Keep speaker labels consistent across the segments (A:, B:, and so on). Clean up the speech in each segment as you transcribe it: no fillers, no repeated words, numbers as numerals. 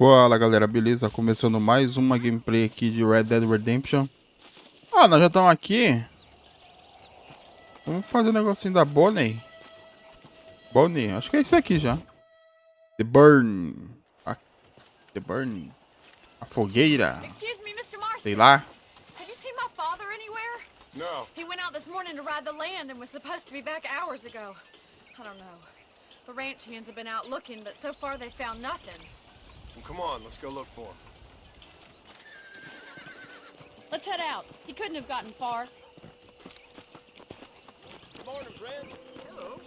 A: Fala galera, beleza? Começando mais uma gameplay aqui de Red Dead Redemption. Nós já estamos aqui. Vamos fazer um negocinho da Bonnie. Bonnie, acho que é isso aqui já. The Burn. The Burn. A fogueira.
B: Excuse me, Mr. Marston.
A: Sei lá.
B: Have you seen my father anywhere?
C: No.
B: He went out this morning to ride the land and was supposed to be back hours ago. I don't know. The ranch hands have been out looking, but so far they found nothing.
C: Well, come on, let's go look for him.
B: Let's head out. He couldn't have gotten far.
C: Good morning, Brad. Hello.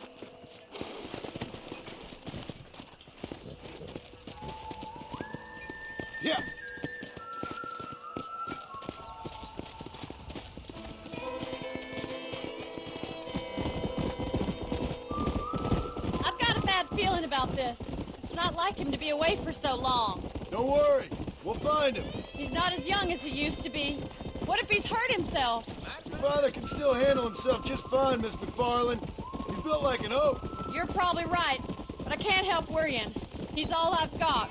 C: Yeah.
B: I've got a bad feeling about this. It's not like him to be away for so long.
C: Don't worry, we'll find him.
B: He's not as young as he used to be. What if he's hurt himself?
C: Your father can still handle himself just fine, Miss MacFarlane. He's built like an oak.
B: You're probably right, but I can't help worrying. He's all I've got.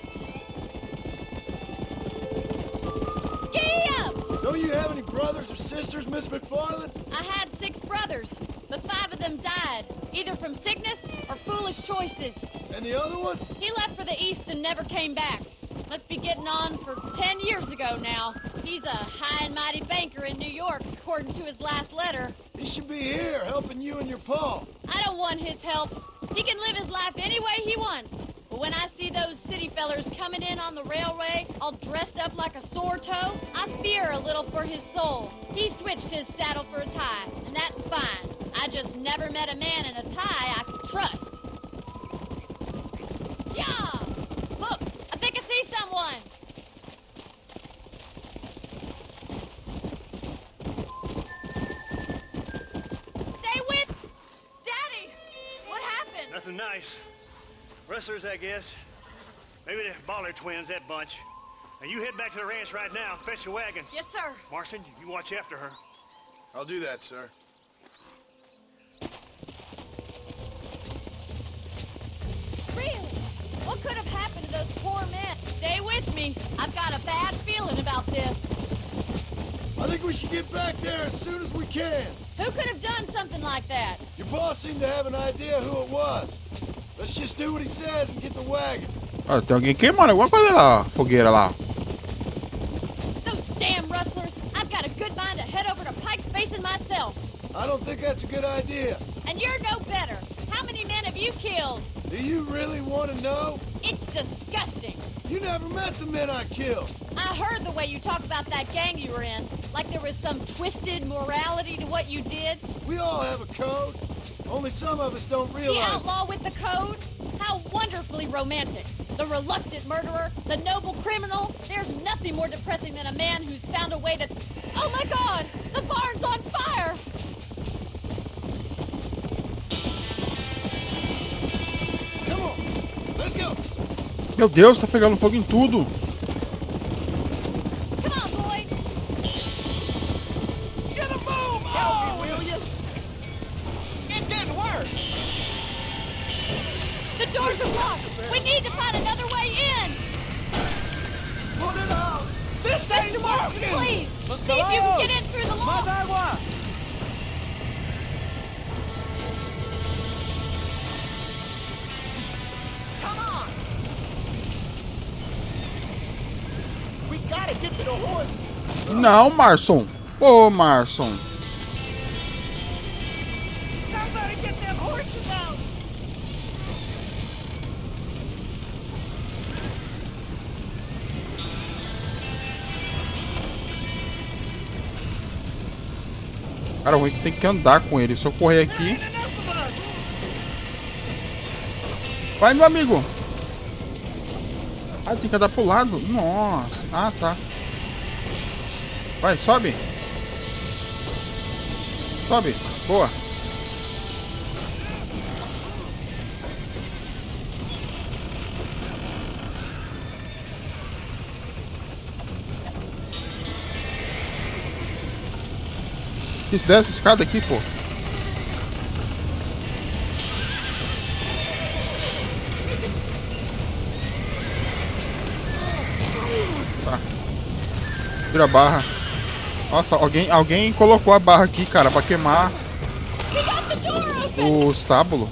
B: Giddy up!
C: Don't you have any brothers or sisters, Miss MacFarlane?
B: I had 6 brothers, but 5 of them died, either from sickness or foolish choices.
C: And the other one?
B: He left for the east and never came back. Must be getting on for 10 years ago now. He's a high and mighty banker in New York, according to his last letter.
C: He should be here, helping you and your pa.
B: I don't want his help. He can live his life any way he wants. But when I see those city fellers coming in on the railway, all dressed up like a sore toe, I fear a little for his soul. He switched his saddle for a tie, and that's fine. I just never met a man in a tie I could trust. Yeah! Look, I think I see someone. Stay with... Daddy! What happened?
D: Nothing nice. Rustlers, I guess. Maybe the Baller twins, that bunch. Now you head back to the ranch right now. Fetch the wagon.
B: Yes, sir.
D: Marston, you watch after her.
C: I'll do that, sir.
B: Really? What could have happened to those poor men? Stay with me. I've got a bad feeling about this.
C: I think we should get back there as soon as we can.
B: Who could have done something like that?
C: Your boss seemed to have an idea who it was. Let's just do what he says and get the wagon.
A: Tem alguém queimando alguma coisa lá, fogueira lá.
B: Those damn rustlers! I've got a good mind to head over to Pike's Basin myself.
C: I don't think that's a good idea.
B: And you're no better. How many men have you killed?
C: Do you really want to know?
B: It's disgusting.
C: You never met the men I killed.
B: I heard the way you talk about that gang you were in. Like there was some twisted morality to what you did.
C: We all have a code. Only some of us don't
B: The
C: realize.
B: outlaw with the code? How wonderfully romantic. The reluctant murderer, the noble criminal. There's nothing more depressing than a man who's found a way to... Oh my God! The barn's on fire!
C: Come on, let's go.
A: Meu Deus, tá pegando fogo em tudo.
B: Come on, boy!
C: Get a move!
D: Help me, will you? It's getting worse.
B: The doors are locked! We need to find another way in!
C: Put it out!
D: This
B: Mr. Marston, please! See if you can get in through the lock!
D: agua.
C: Come on! We gotta get to the horse.
A: Não, Marson. Ô, Marson.
D: Somebody get them horses out.
A: Cara, o ruim é que tem que andar com ele. Se eu correr aqui... Vai, meu amigo. Tem que andar pro lado. Nossa. Tá. Vai, sobe. Sobe. Boa. Isso, desce essa escada aqui, pô. Tá. Tira a barra. Nossa, alguém colocou a barra aqui, cara, pra queimar o estábulo.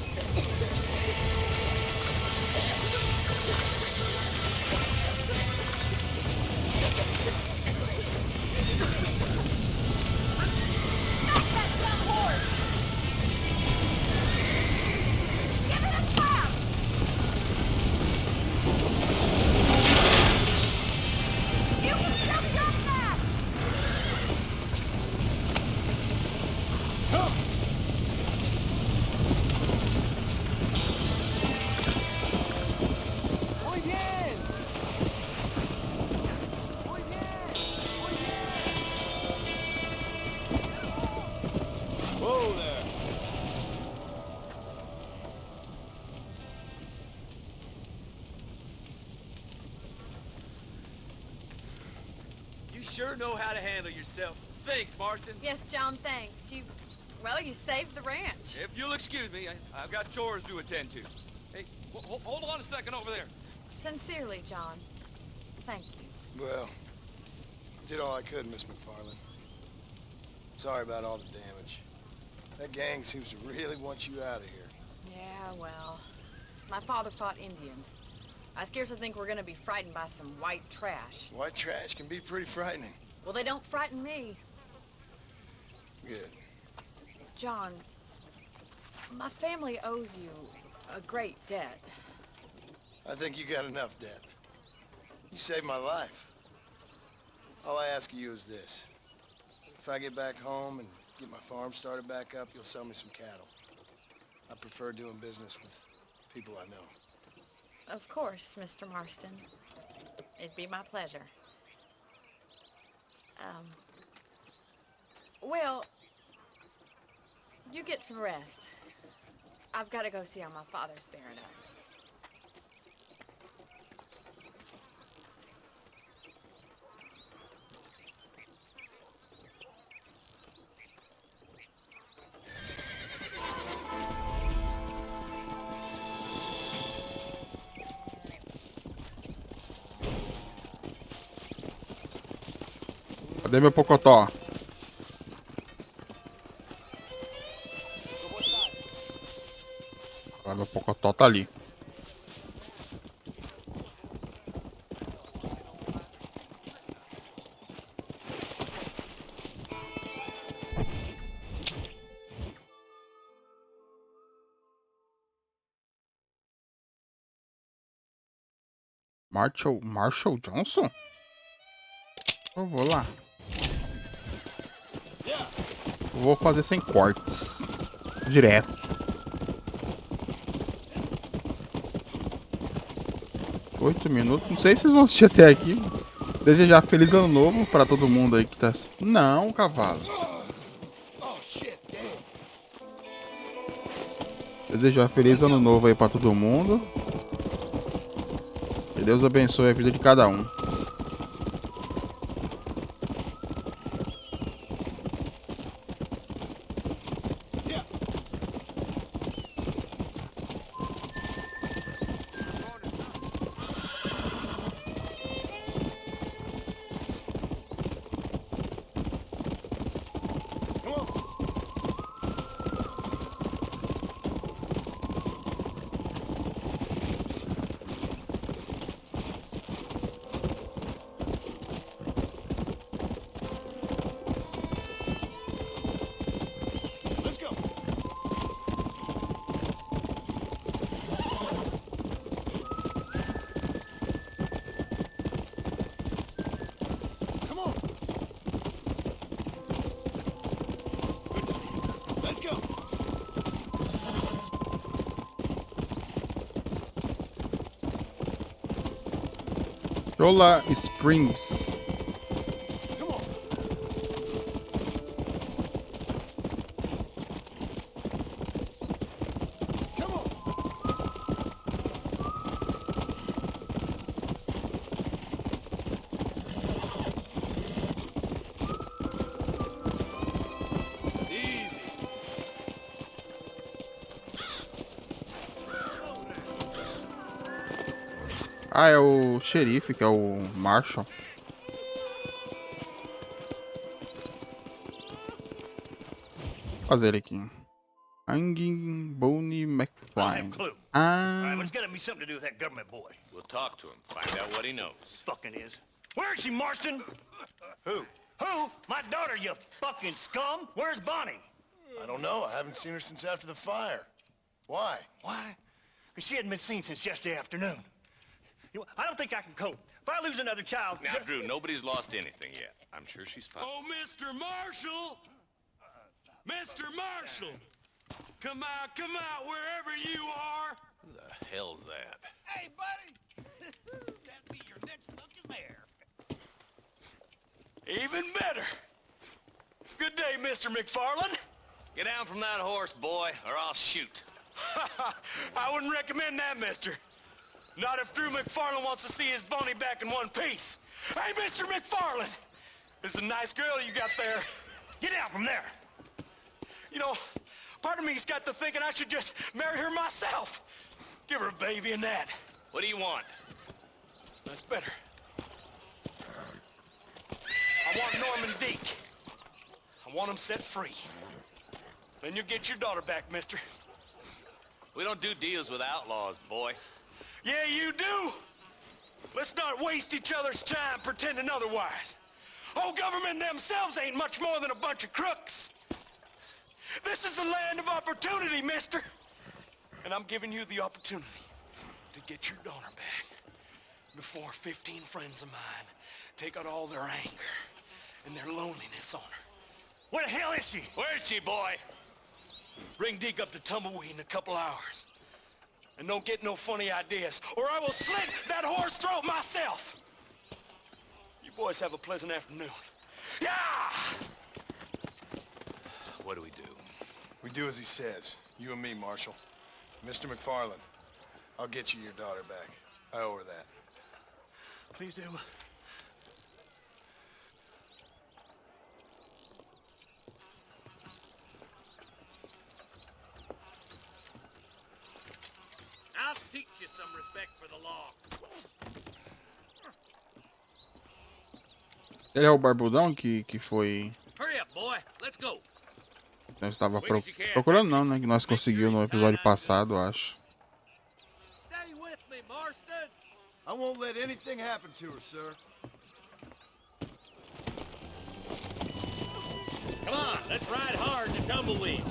C: Whoa there.
E: You sure know how to handle yourself. Thanks, Marston.
B: Yes, John, thanks. Well, you saved the ranch.
E: If you'll excuse me, I've got chores to attend to. Hey, hold on a second over there.
B: Sincerely, John. Thank you.
C: Well, did all I could, Miss MacFarlane. Sorry about all the damage. That gang seems to really want you out of here.
B: Yeah, well, my father fought Indians. I scarcely think we're gonna be frightened by some white trash.
C: White trash can be pretty frightening.
B: Well, they don't frighten me.
C: Good.
B: John, my family owes you a great debt.
C: I think you got enough debt. You saved my life. All I ask of you is this. If I get back home and get my farm started back up, you'll sell me some cattle. I prefer doing business with people I know.
B: Of course, Mr. Marston. It'd be my pleasure. Well, you get some rest. I've got to go see how my father's bearing up.
A: Cadê meu pocotó? Ah, meu pocotó tá ali. Marshall Johnson? Eu vou lá. Eu vou fazer sem cortes. Direto. Oito minutos. Não sei se vocês vão assistir até aqui. Desejar feliz ano novo pra todo mundo aí que tá... Não, cavalo. Desejar feliz ano novo aí pra todo mundo. Que Deus abençoe a vida de cada um. Cholla Springs. Ah, é o xerife, que é o Marshall. fazer ele aqui. Hanging Boney
D: I don't have a
A: MacFarlane.
D: clue. All right,
A: Ah,
D: but it's gotta be something to do with that government boy.
E: We'll talk to him, find out what he knows.
D: Fucking is. Where is she, Marston? Who? Who? My daughter, you fucking scum. Where's Bonnie?
C: I don't know. I haven't seen her since after the fire. Why?
D: Why? Because she hadn't been seen since yesterday afternoon. You know, I don't think I can cope. If I lose another child...
E: Now, Drew, nobody's lost anything yet. I'm sure she's fine.
F: Oh, Mr. Marshall! Mr. Marshall! Come out, wherever you are!
E: Who the hell's that?
F: Hey, buddy! That'll be your next lucky mare. Even better! Good day, Mr. MacFarlane.
E: Get down from that horse, boy, or I'll shoot.
F: I wouldn't recommend that, mister. Not if Drew MacFarlane wants to see his Boney back in one piece. Hey, Mr. MacFarlane! This is a nice girl you got there.
D: Get out from there!
F: You know, part of me's got to thinking I should just marry her myself. Give her a baby and that.
E: What do you want?
F: That's better. I want Norman Deek. I want him set free. Then you'll get your daughter back, mister.
E: We don't do deals with outlaws, boy.
F: Yeah, you do. Let's not waste each other's time pretending otherwise. Oh, government themselves ain't much more than a bunch of crooks. This is the land of opportunity, mister. And I'm giving you the opportunity to get your daughter back before 15 friends of mine take out all their anger and their loneliness on her.
D: Where the hell is she?
E: Where is she, boy?
F: Bring Deke up to Tumbleweed in a couple hours. And don't get no funny ideas, or I will slit that horse throat myself. You boys have a pleasant afternoon. Yeah!
E: What do we do?
C: We do as he says. You and me, Marshal. Mr. MacFarlane, I'll get you your daughter back. I owe her that.
F: Please do.
G: I'll teach you some respect for the law.
A: ele é o barbudão que foi...
G: Hurry up, boy. Let's go.
A: Nós estava procurando não, né? Que nós conseguimos no episódio passado, acho.
G: Stay with me, Marston.
C: I won't let anything happen to her, sir.
G: Come on, let's ride hard to Tumbleweed.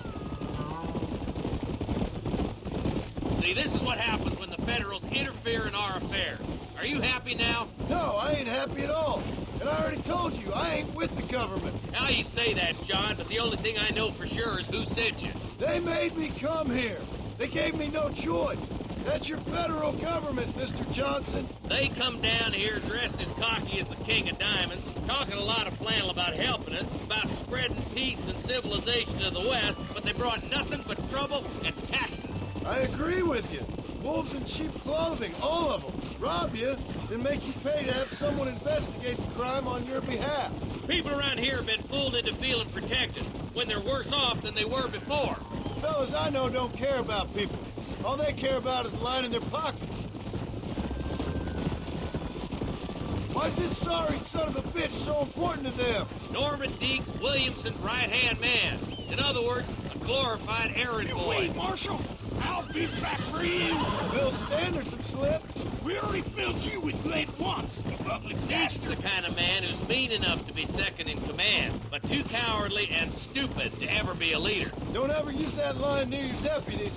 G: See, this is what happens when the Federals interfere in our affairs. Are you happy now?
C: No, I ain't happy at all. And I already told you, I ain't with the government.
G: Now you say that, John, but the only thing I know for sure is who sent you.
C: They made me come here. They gave me no choice. That's your federal government, Mr. Johnson.
G: They come down here dressed as cocky as the King of Diamonds, talking a lot of flannel about helping us, about spreading peace and civilization to the West, but they brought nothing but trouble and taxes.
C: I agree with you. Wolves in cheap clothing, all of them. Rob you, then make you pay to have someone investigate the crime on your behalf.
G: People around here have been fooled into feeling protected when they're worse off than they were before.
C: Fellas I know don't care about people. All they care about is lining their pockets. Why's this sorry son of a bitch so important to them?
G: Norman Deeks Williamson's right-hand man. In other words, a glorified errand boy.
F: Wait, Marshal. I'll be back for you.
C: Bill's standards have slipped.
F: We already filled you with lead once, you ugly
G: Deeks
F: bastard.
G: the kind of man who's mean enough to be second in command, but too cowardly and stupid to ever be a leader.
C: Don't ever use that line near your deputies.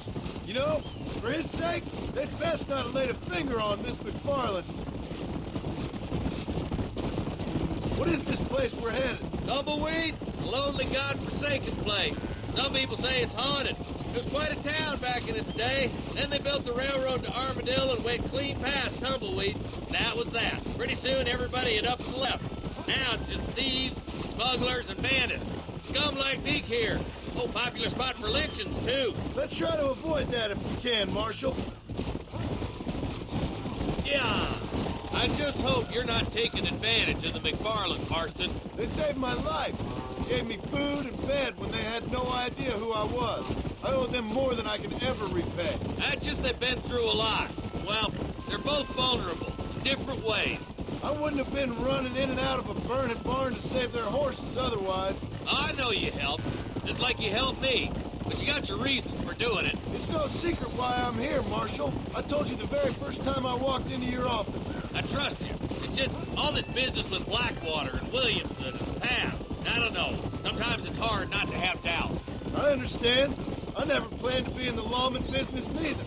C: You know, for his sake, they'd best not have laid a finger on Miss MacFarlane. What is this place we're headed?
G: Tumbleweed, a lonely, god-forsaken place. Some people say it's haunted. It was quite a town back in its day. Then they built the railroad to Armadillo and went clean past Tumbleweed. That was that. Pretty soon everybody had up and left. Now it's just thieves, smugglers, and bandits. Scum like Deke here. Oh, popular spot for lynchings, too.
C: Let's try to avoid that if we can, Marshal.
G: Yeah. I just hope you're not taking advantage of the MacFarlane, Marston.
C: They saved my life. Gave me food and bed when they had no idea who I was. I owe them more than I can ever repay.
G: That's just they've been through a lot. Well, they're both vulnerable, different ways.
C: I wouldn't have been running in and out of a burning barn to save their horses otherwise.
G: I know you helped, just like you helped me. But you got your reasons for doing it.
C: It's no secret why I'm here, Marshal. I told you the very first time I walked into your office.
G: I trust you. It's just all this business with Blackwater and Williamson and the past. I don't know. Sometimes it's hard not to have doubts.
C: I understand. I never planned to be in the lawman business neither.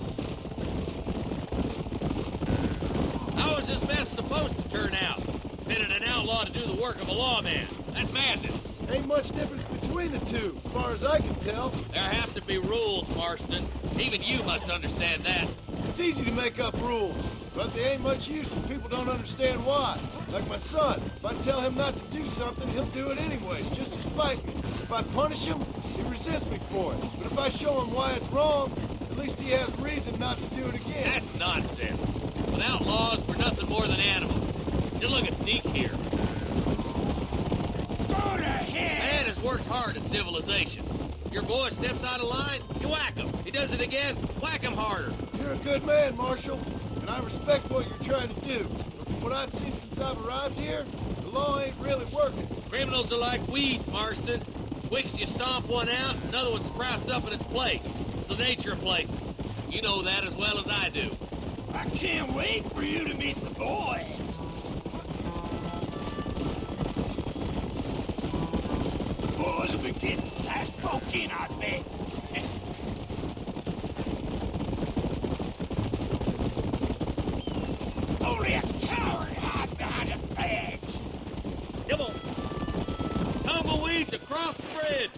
G: How is this mess supposed to turn out? Pitting an outlaw to do the work of a lawman. That's madness.
C: Ain't much difference between the two, as far as I can tell.
G: There have to be rules, Marston. Even you must understand that.
C: It's easy to make up rules, but they ain't much use if people don't understand why. Like my son, if I tell him not to do something, he'll do it anyway, just to spite me. If I punish him, he resents me for it. But if I show him why it's wrong, at least he has reason not to do it again.
G: That's nonsense. Without laws, we're nothing more than animals. Just look at Deke here.
F: Go to hell!
G: Man has worked hard at civilization. Your boy steps out of line, you whack him. He does it again, whack him harder.
C: You're a good man, Marshal, and I respect what you're trying to do. But from what I've seen since I've arrived here, the law ain't really working.
G: Criminals are like weeds, Marston. Quick as you stomp one out, another one sprouts up in its place. It's the nature of places. You know that as well as I do.
F: I can't wait for you to meet the boy. The boys will be getting last spoke in, I bet. Only a coward hides behind a badge.
G: Come on. Tumbleweeds across the bridge.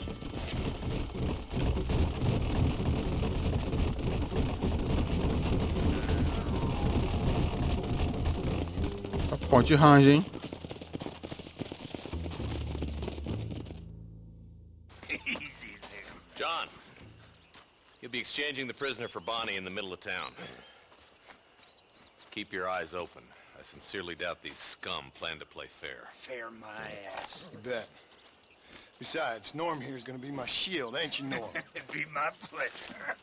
A: A ponte range, hein?
F: Easy there.
H: John, you'll be exchanging the prisoner for Bonnie in the middle of town. Keep your eyes open. I sincerely doubt these scum plan to play fair.
F: Fair my ass.
C: You bet. Besides, Norm here is gonna be my shield, ain't you, Norm?
F: It'd be my pleasure.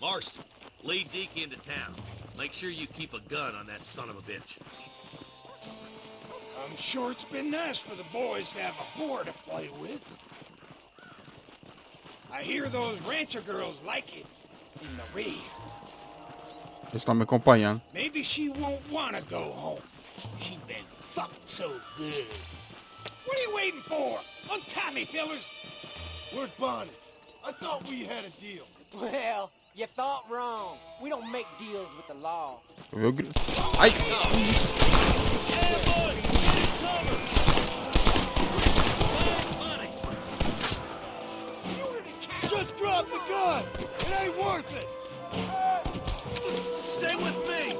G: Marston, lead Deke into town. Make sure you keep a gun on that son of a bitch.
F: I'm sure it's been nice for the boys to have a whore to play with. I hear those rancher girls like it in the rear.
A: Eles estão me acompanhando.
F: Maybe she won't want to go home. She's been fucked so good. What are you waiting for? Untie me, fellas.
C: Where's Bonnie? I thought we had a deal.
I: Well, you thought wrong. We don't make deals with the law.
A: Eu vi o grito. Ai!
C: Just drop the gun! It ain't worth it!
D: Stay with me!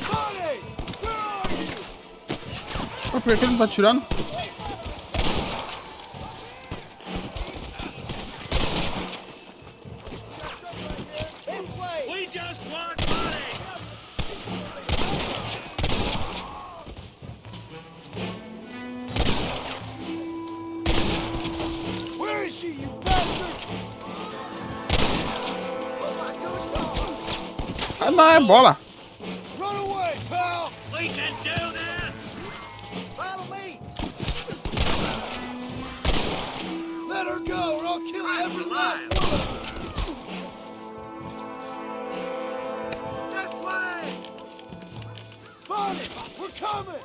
C: Bonnie! Where are you?
A: Por que ele não tá atirando?
G: We just want money!
C: Where is she, you bastard?
A: Ah, não, é bola.
C: Run away, pal!
G: We can do this!
C: Follow me! Let her go, or I'll kill every last one! This way! Bonnie, we're coming!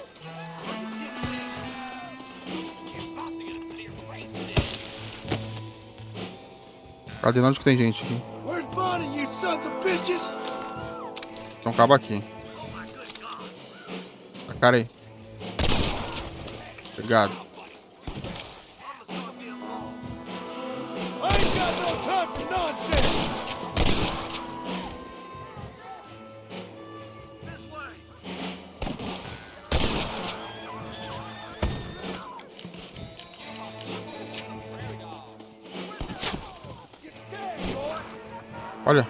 A: Cadê onde que tem gente aqui?
C: Where's Bonnie, you sons of bitches?
A: Tem um cabo aqui. A cara aí. Obrigado.
C: I ain't got no time for nonsense!
A: Olha.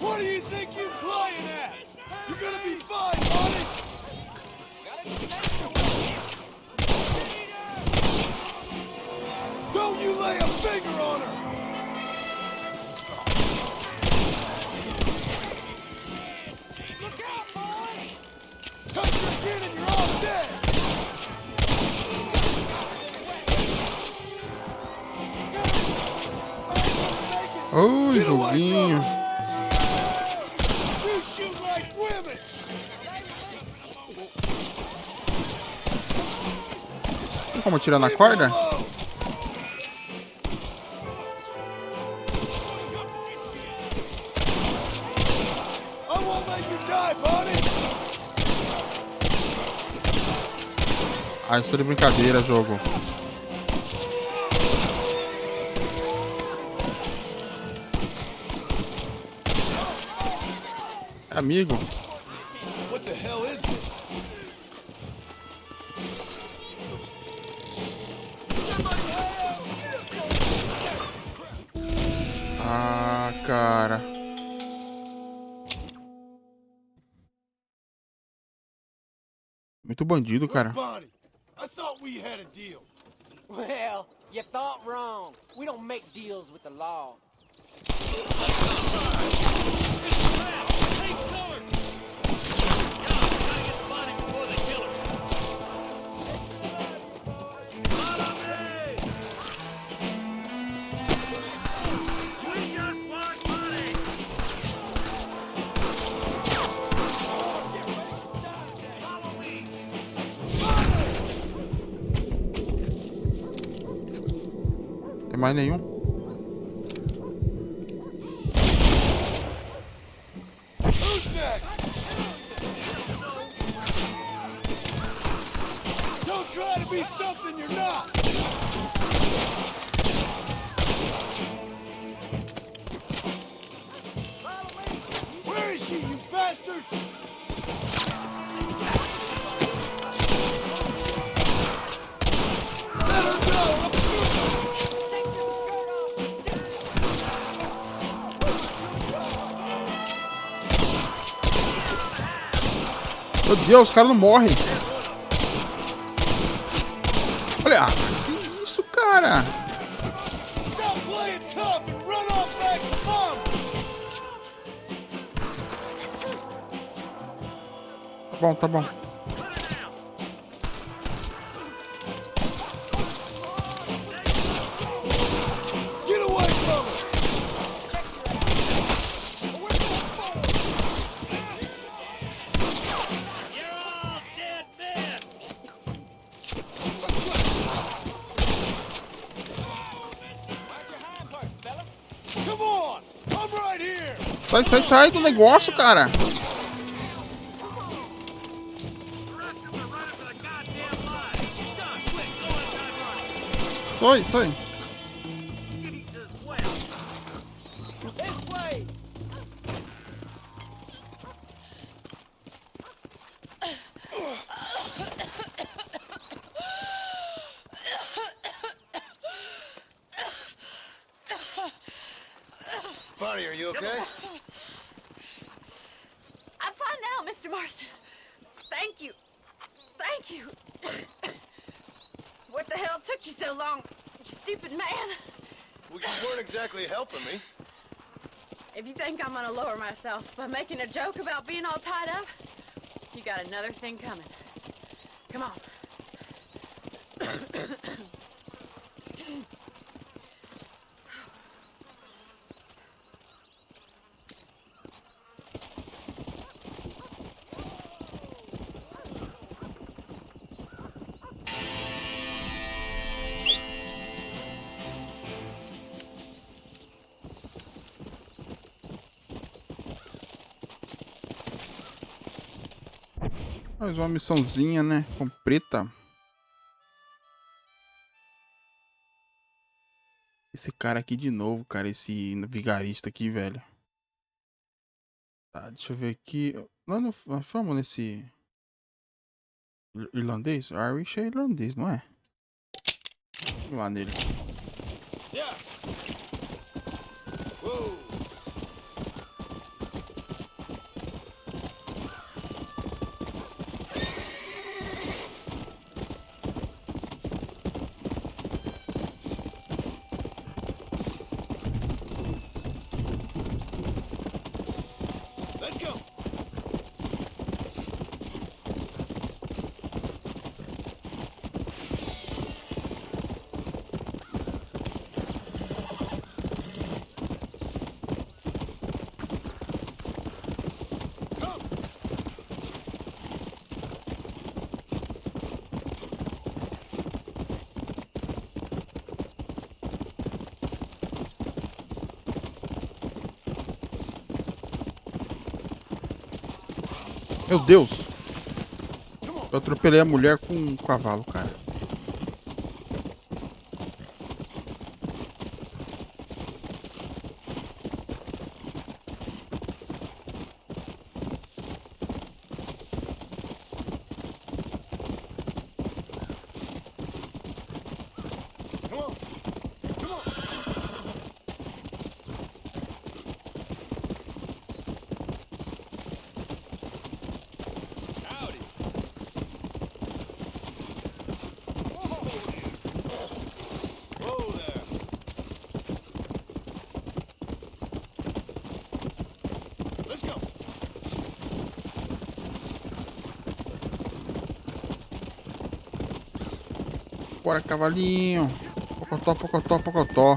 C: What do you think you're playing at? You're gonna be fine, Bonnie! finger on her!
I: Look out, boy!
C: Touch her again and you're all dead!
A: Ô, joguinho.
C: You shoot like women!
A: Tem como tirar na corda?
C: I won't let you die, Bonnie!
A: Ah, isso é de brincadeira, jogo. Amigo.
C: What the hell is this?
A: Ah, cara. Muito bandido, cara.
C: Bonnie, I thought we had a deal.
I: Well, you thought wrong. We don't make deals with the law.
A: Tem mais nenhum?
C: Who's next? Don't try to be something you're not! Where is she, you bastards? Let her go!
A: Meu Deus, os caras não morrem. Olha, que isso, cara?
C: Stop playing tough and run off back to mom!
A: Tá bom, tá bom.
C: Get away from her! Come on! I'm right here!
A: Sai, sai, sai do negócio, cara. Sai, sai.
C: This way! Bonnie, are you okay?
B: I'm fine now, Mr. Marston. Thank you. Thank you. What the hell took you so long, you stupid man?
C: Well, you weren't exactly helping me.
B: If you think I'm gonna lower myself by making a joke about being all tied up, you got another thing coming. Come on.
A: Mais uma missãozinha, né? Com preta. Esse cara aqui de novo, cara. Esse vigarista aqui, velho. Tá, deixa eu ver aqui. Nós fomos nesse... irlandês? Irish é irlandês, não é? Vamos lá nele.
C: Yeah. Whoa.
A: Meu Deus! Eu atropelei a mulher com um cavalo, cara. Bora, cavalinho. Pocotó, pocotó, pocotó.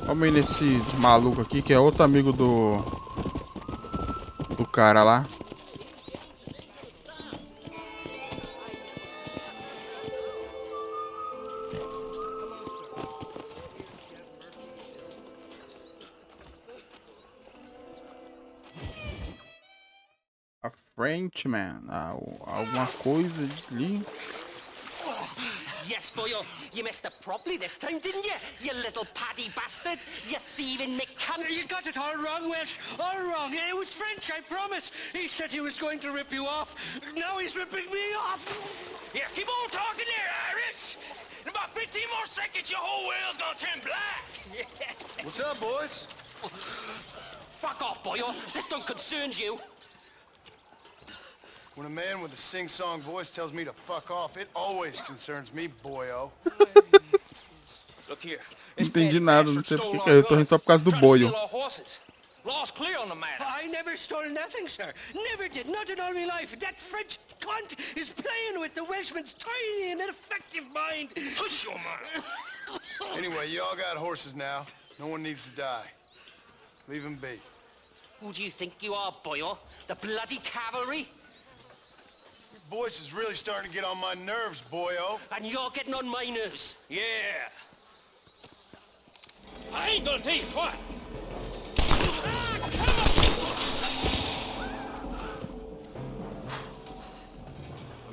A: Vamos ir nesse maluco aqui, que é outro amigo do cara lá. A Frenchman. Alguma coisa ali.
J: Yes, boyo, you messed up properly this time, didn't you? You little paddy bastard. You thieving McCunt.
F: You got it all wrong, Welsh. All wrong. It was French, I promise. He said he was going to rip you off. Now he's ripping me off.
H: Yeah, keep on talking there, Irish. In about 15 more seconds, your whole world's gonna turn black.
C: What's up, boys?
J: Fuck off, boyo. This don't concern you.
C: When a man with a sing-song voice tells me to fuck off, it always concerns me, boyo.
H: Look here.
A: Não entendi nada, não sei porque eu tô rindo só por causa do boio.
H: Law's clear on the matter.
F: I never stole nothing, sir. Never did. Not in all my life. That French cunt is playing with the Welshman's tiny and ineffective mind.
H: Push your mind.
C: Anyway, you all got horses now. No one needs to die. Leave them be.
J: Who do you think you are, boyo? The bloody cavalry?
C: Your voice is really starting to get on my nerves, boyo.
J: And you're getting on my nerves.
H: Yeah.
G: I ain't gonna take twice.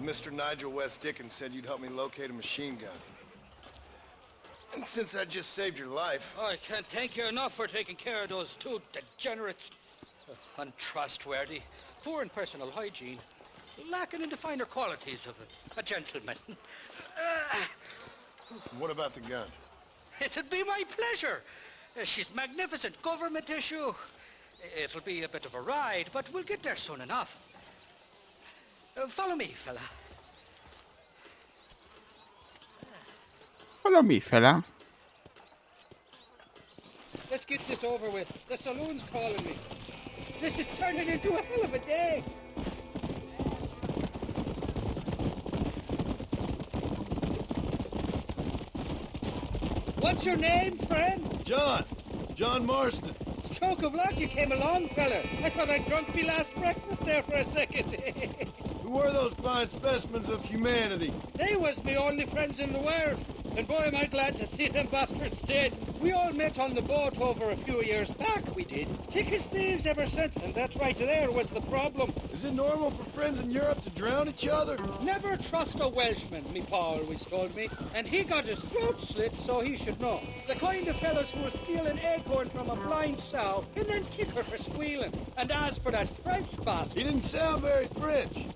C: Mr. Nigel West Dickens said you'd help me locate a machine gun. And since I just saved your life...
K: I can't thank you enough for taking care of those two degenerates. Untrustworthy, poor in personal hygiene, lacking in the finer qualities of a gentleman.
C: What about the gun?
K: It'd be my pleasure. She's magnificent, government issue. It'll be a bit of a ride, but we'll get there soon enough. Follow me, fella.
A: Follow me, fella.
K: Let's get this over with. The saloon's calling me. This is turning into a hell of a day. What's your name, friend?
C: John Marston.
K: Stroke of luck you came along, fella. I thought I'd drunk me last breakfast there for a second.
C: Who were those fine specimens of humanity?
K: They was me only friends in the world. And boy, am I glad to see them bastards dead. We all met on the boat over a few years back, we did. Thick as thieves ever since, and that right there was the problem.
C: Is it normal for friends in Europe to drown each other?
K: Never trust a Welshman, me pa always told me. And he got his throat slit, so he should know. The kind of fellas who will steal an acorn from a blind sow and then kick her for squealing. And as for that French bastard...
C: He didn't sound very French.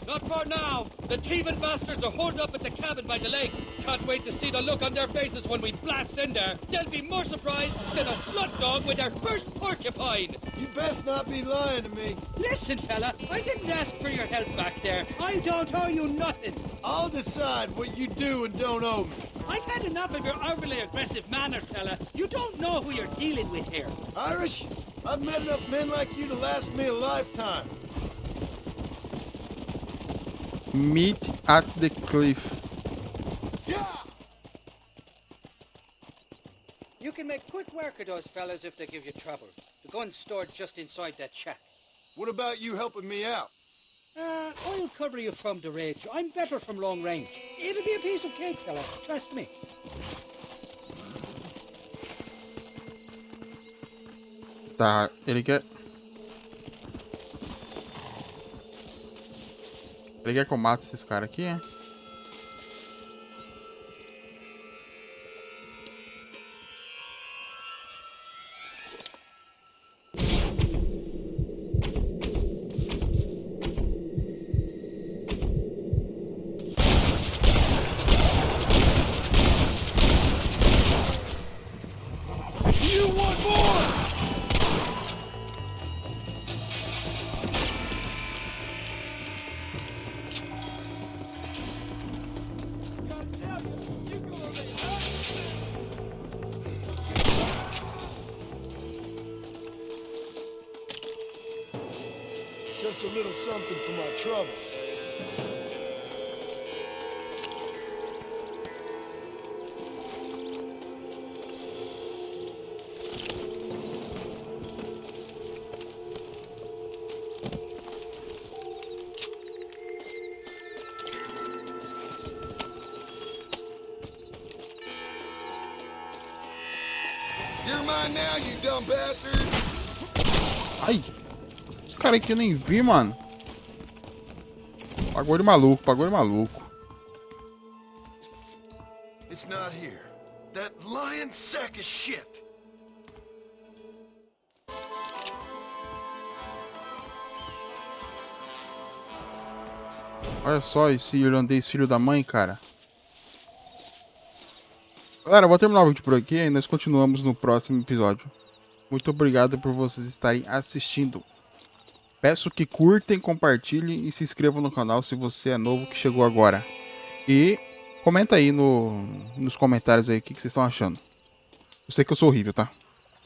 K: Not for now. The thieving bastards are holed up at the cabin by the lake. Can't wait to see the look on their faces when we blast in there. They'll be more surprised than a slut dog with their first porcupine.
C: You best not be lying to me.
K: Listen, fella, I didn't ask for your help back there. I don't owe you nothing.
C: I'll decide what you do and don't owe me.
K: I've had enough of your overly aggressive manner, fella. You don't know who you're dealing with here.
C: Irish, I've met enough men like you to last me a lifetime.
A: Meet at the cliff.
C: Yeah!
K: You can make quick work of those fellas if they give you trouble. The gun's stored just inside that shack.
C: What about you helping me out?
K: I'll cover you from the ridge. I'm better from long range. It'll be a piece of cake, fella. Trust me.
A: Tá, ele quer... Ele quer que eu mate esses caras aqui, é?
C: Just a little something for my trouble. You're mine now, you dumb bastard!
A: Ai! Esse cara aqui eu nem vi, mano. Pagou de maluco, pagou de maluco.
C: It's not here. That lying sack of shit!
A: Olha só esse irlandês filho da mãe, cara. Galera, eu vou terminar o vídeo por aqui e nós continuamos no próximo episódio. Muito obrigado por vocês estarem assistindo. Peço que curtem, compartilhem e se inscrevam no canal se você é novo que chegou agora. E comenta aí nos comentários aí o que vocês estão achando. Eu sei que eu sou horrível, tá?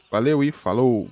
A: Valeu e falou!